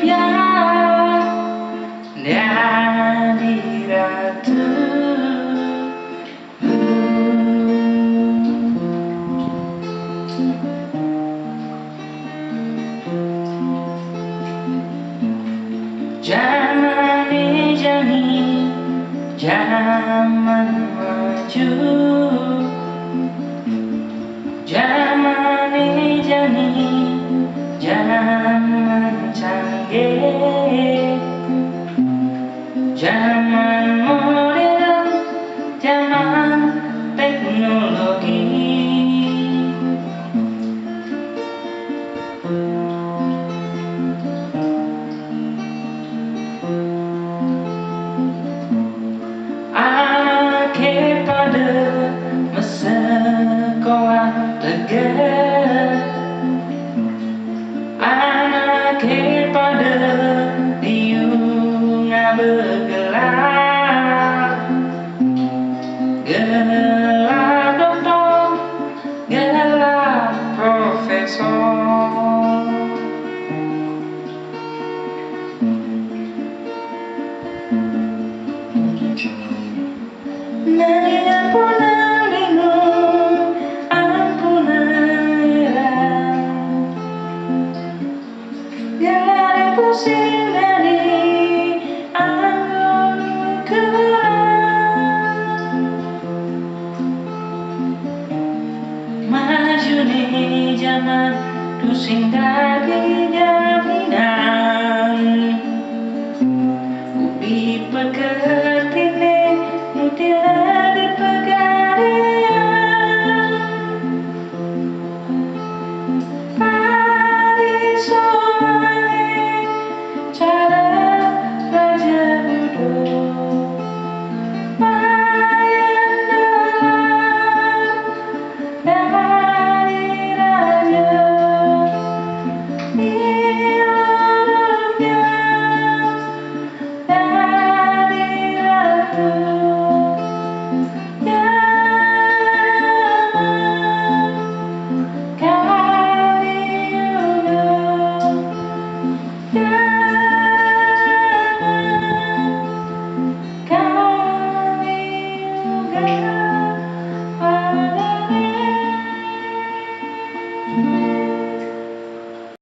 impian jadi ratu. Zaman ini zaman maju, zaman ini zaman canggih, zaman modern, zaman teknologi. Akhir pada masa sekolah tegar, akhir pada liunga bergelar, gelar doktor, gelar profesor. Nari ampunan bingung, ampunan hilang, yang pusing dari anggun kerang. Maju nih zaman pusing dari jaminan, ubi pekerti nih mutiara di pegadaian. Pari sore cara raja duduk, mayan dalam dari raja hidupnya dari ratu. Kami juga